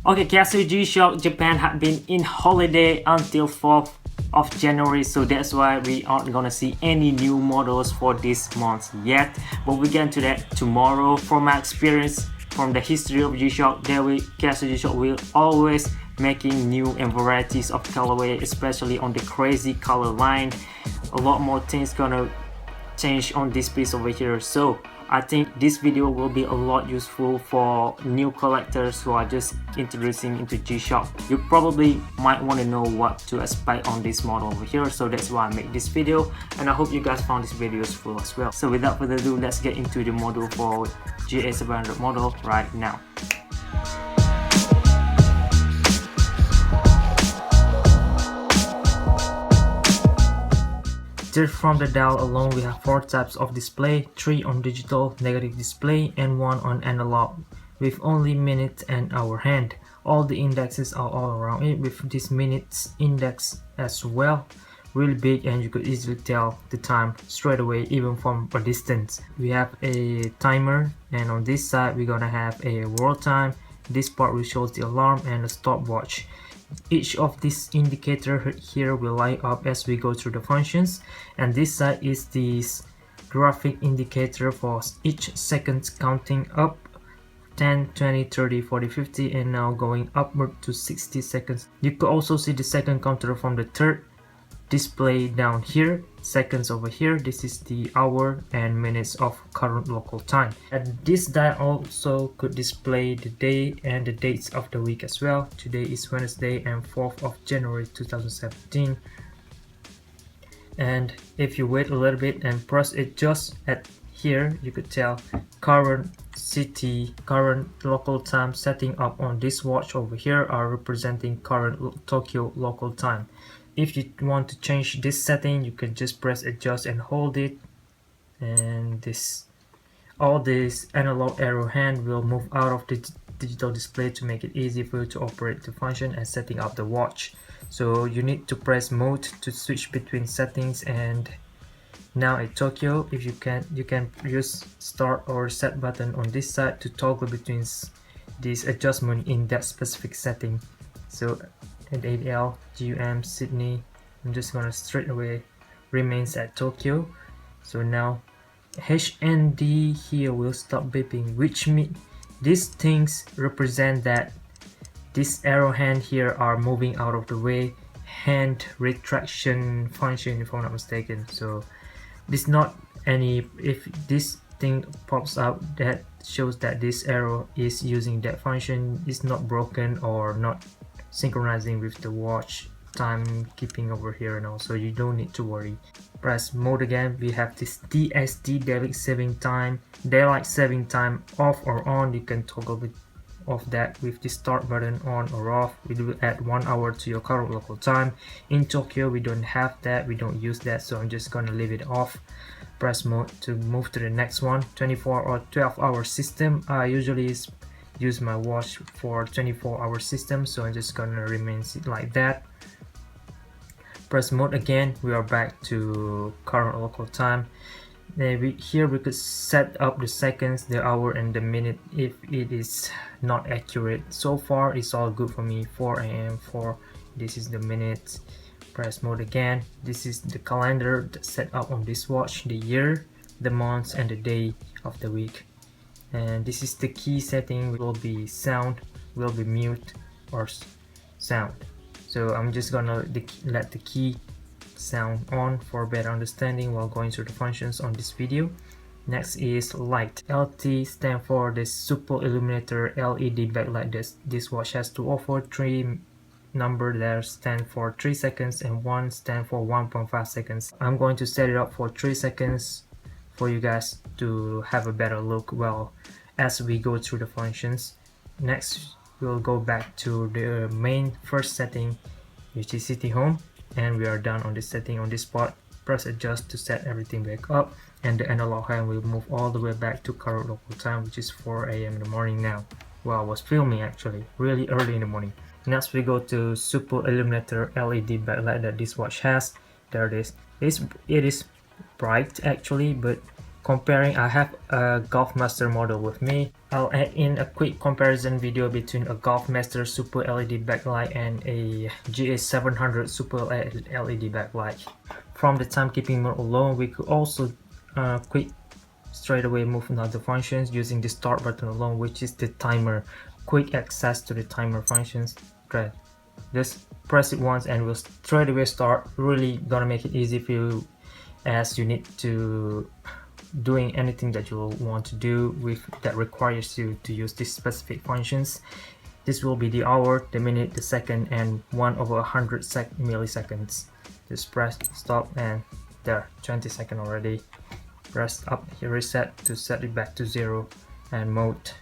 Okay, Casio G-Shock Japan had been in holiday until 4th of January, so that's why we aren't gonna see any new models for this month yet, but we get into that tomorrow. From my experience, from the history of G-Shock, Casio G-Shock will always making new and varieties of colorway, especially on the crazy color line. A lot more things gonna change on this piece over here, so I think this video will be a lot useful for new collectors who are just introducing into G-Shock. You probably might want to know what to expect on this model over here, so that's why I make this video, and I hope you guys found this video useful as well. So without further ado, let's get into the model for GA-700 model right now. Just from the dial alone, we have 4 types of display, 3 on digital negative display and 1 on analog, with only minute and hour hand. All the indexes are all around it, with this minutes index as well, really big, and you could easily tell the time straight away even from a distance. We have a timer, and on this side we're gonna have a world time. This part will show the alarm and a stopwatch. Each of these indicator here will light up as we go through the functions, and this side is this graphic indicator for each second counting up 10, 20, 30, 40, 50, and now going upward to 60 seconds. You could also see the second counter from the third display down here, seconds over here. This is the hour and minutes of current local time, and this dial also could display the day and the dates of the week as well. Today is Wednesday and 4th of January 2017, and if you wait a little bit and press adjust at here, you could tell current city, current local time setting up on this watch over here are representing current Tokyo local time. If you want to change this setting, you can just press adjust and hold it, and all this analog arrow hand will move out of the digital display to make it easy for you to operate the function and setting up the watch. So you need to press mode to switch between settings, and now at Tokyo, if you can use start or set button on this side to toggle between this adjustment in that specific setting. So at 8L, GUM, Sydney, I'm just gonna straight away remains at Tokyo. So now HND here will stop beeping, which means these things represent that this arrow hand here are moving out of the way, hand retraction function if I'm not mistaken. So this not any, if this thing pops up, that shows that this arrow is using that function, is not broken or not synchronizing with the watch timekeeping over here, and also you don't need to worry. Press mode again. We have this DST, daylight saving time off or on. You can toggle it off that with the start button on or off. It will add 1 hour to your current local time. In Tokyo we don't have that, we don't use that, so I'm just gonna leave it off. Press mode to move to the next one. 24 or 12-hour system. I usually use my watch for 24-hour system, so I'm just gonna remain it like that. Press mode again. We are back to current local time. Here we could set up the seconds, the hour, and the minute if it is not accurate. So far it's all good for me. 4 AM 4, this is the minutes. Press mode again. This is the calendar set up on this watch, the year, the months, and the day of the week. And this is the key setting, will be sound, will be mute or sound. So I'm just gonna let the key sound on for better understanding while going through the functions on this video. Next is light. LT stand for the super illuminator LED backlight. This watch has to offer 3 number there stand for 3 seconds and 1 stand for 1.5 seconds. I'm going to set it up for 3 seconds for you guys to have a better look well as we go through the functions. Next we'll go back to the main first setting, which is city home, and we are done on this setting. On this spot, press adjust to set everything back up, and the analog hand will move all the way back to current local time, which is 4 AM in the morning now. Well, I was filming actually really early in the morning. Next we go to super illuminator LED backlight that this watch has. There it is. It is bright actually, but comparing, I have a Golf Master model with me. I'll add in a quick comparison video between a Golf Master Super LED backlight and a GA-700 Super LED backlight. From the timekeeping mode alone, we could also straight away move another functions using the start button alone, which is the timer. Quick access to the timer functions. Great. Just press it once and we'll straight away start. Really gonna make it easy for you, as you need to doing anything that you want to do with that requires you to use these specific functions. This will be the hour, the minute, the second, and 1/100 milliseconds. Just press stop and there, 20 seconds already. Press up here, reset to set it back to 0, and mode.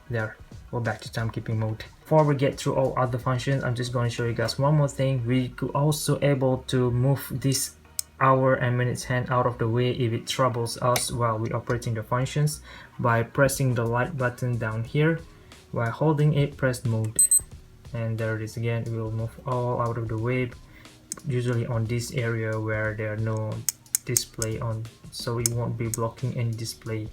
There, we're back to timekeeping mode. Before we get through all other functions, I'm just going to show you guys one more thing. We could also able to move this hour and minutes hand out of the way if it troubles us while we operating the functions by pressing the light button down here. While holding it, press mode, and there it is again. It will move all out of the way, usually on this area where there are no display on, so it won't be blocking any display.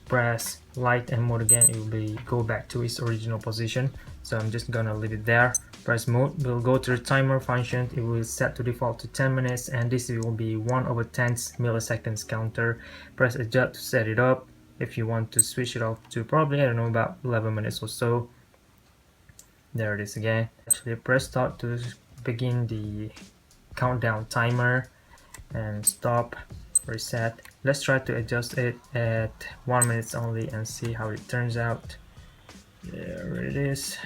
Press light and mode again, it will be go back to its original position, so I'm just gonna leave it there. Press mode, we'll go to the timer function. It will set to default to 10 minutes, and this will be 1/10 milliseconds counter. Press adjust to set it up. If you want to switch it off to probably, I don't know, about 11 minutes or so. There it is again. Actually, press start to begin the countdown timer, and stop, reset. Let's try to adjust it at 1 minute only and see how it turns out. There it is.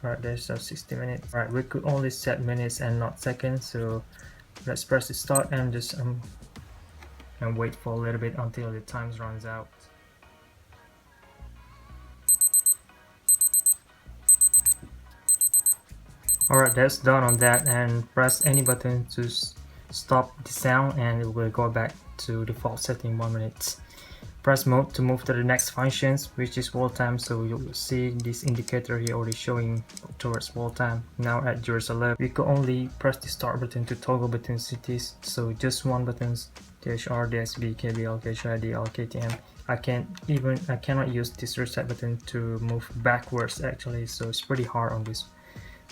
Alright, there's 60 minutes. Alright, we could only set minutes and not seconds, so let's press the start and just and wait for a little bit until the time runs out. Alright, that's done on that, and press any button to stop the sound and it will go back to default setting 1 minute. Press mode to move to the next functions, which is wall time. So you'll see this indicator here already showing towards wall time. Now at Jerusalem, we can only press the start button to toggle between cities. So just one buttons, DHR, DSB, KBL, KSHI, DL, KTM. I cannot use this reset button to move backwards actually, so it's pretty hard on this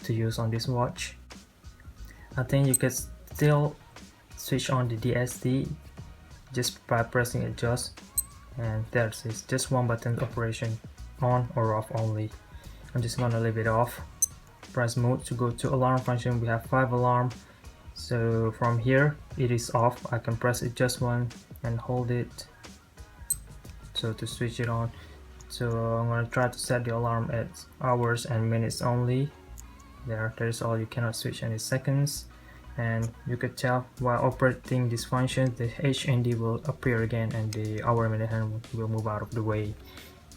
to use on this watch. I think you can still switch on the DSD just by pressing adjust, and there's just one button operation, on or off only. I'm just gonna leave it off. Press mode to go to alarm function. We have 5 alarm, so from here it is off. I can press adjust one and hold it so to switch it on. So I'm gonna try to set the alarm at hours and minutes only. There's all. You cannot switch any seconds, and you could tell while operating this function the HND will appear again and the hour minute hand will move out of the way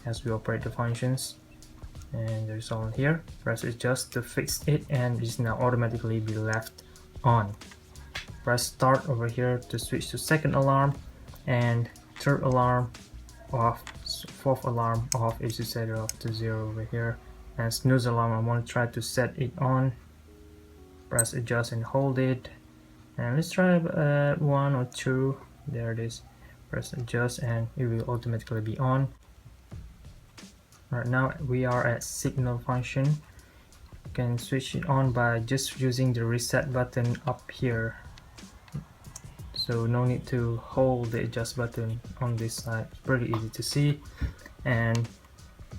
as we operate the functions. And there's all here. Press adjust to fix it, and it's now automatically be left on. Press start over here to switch to second alarm, and third alarm off, fourth alarm off if you set it off to 0 over here. And snooze alarm, I want to try to set it on. Press adjust and hold it, and let's try 1 or 2. There it is. Press adjust and it will automatically be on. Right now we are at signal function. You can switch it on by just using the reset button up here, so no need to hold the adjust button on this side. It's pretty easy to see. And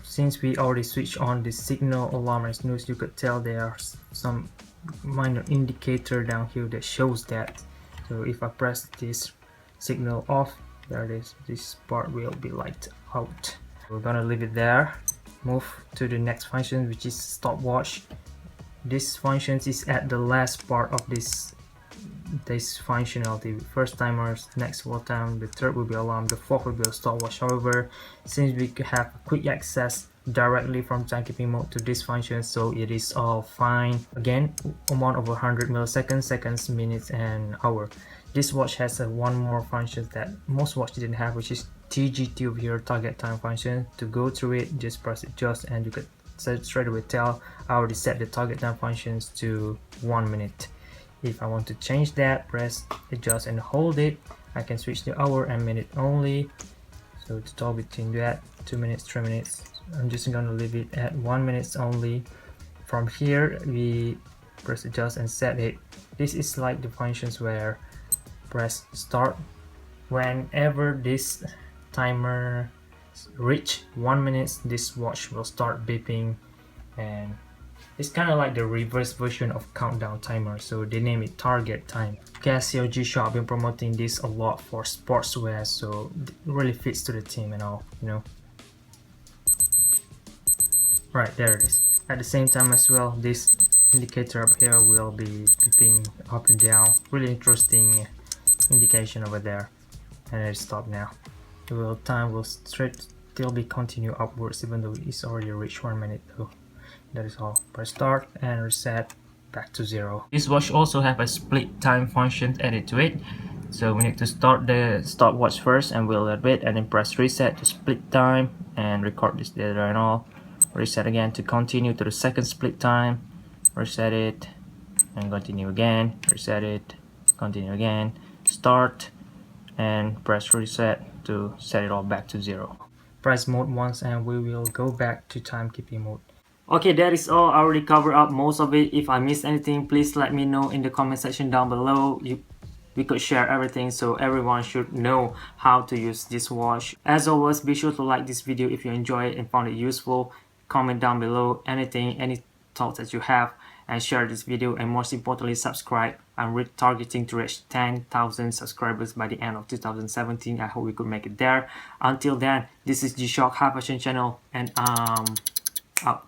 since we already switched on the signal, alarm, and snooze, you could tell there are some minor indicator down here that shows that. So if I press this signal off, there it is, this part will be light out. We're gonna leave it there. Move to the next function, which is stopwatch. This function is at the last part of this functionality. First timers, next wall time, the third will be alarm, the fourth will be a stopwatch. However, since we have quick access directly from timekeeping mode to this function, so it is all fine. Again, 1/100 milliseconds, seconds, minutes, and hour. This watch has one more function that most watches didn't have, which is TGT over here, target time function. To go through it, just press adjust and you could straight away tell I already set the target time functions to 1 minute. If I want to change that, press adjust and hold it. I can switch the hour and minute only, so to toggle between that 2 minutes, 3 minutes. I'm just gonna leave it at 1 minute only. From here we press adjust and set it. This is like the functions where press start whenever this timer reach 1 minute, this watch will start beeping, and it's kind of like the reverse version of countdown timer, so they name it target time. Casio G-Shock been promoting this a lot for sportswear, so it really fits to the team and all, you know. Right, there it is. At the same time as well, this indicator up here will be beeping up and down. Really interesting indication over there. And it stopped now. The time will still be continue upwards even though it's already reached 1 minute though. That is all. Press start and reset back to 0. This watch also have a split time function added to it. So we need to start the stopwatch first and we'll let it, and then press reset to split time and record this data and all. Reset again to continue to the second split time. Reset it and continue again. Reset it, continue again. Start and press reset to set it all back to 0. Press mode once and we will go back to timekeeping mode. Okay, that is all. I already covered up most of it. If I missed anything, please let me know in the comment section down below. We could share everything so everyone should know how to use this watch. As always, be sure to like this video if you enjoy it and found it useful. Comment down below any thoughts that you have, and share this video, and most importantly subscribe. I'm targeting to reach 10,000 subscribers by the end of 2017. I hope we could make it there. Until then, this is G-Shock High Fashion Channel, and out.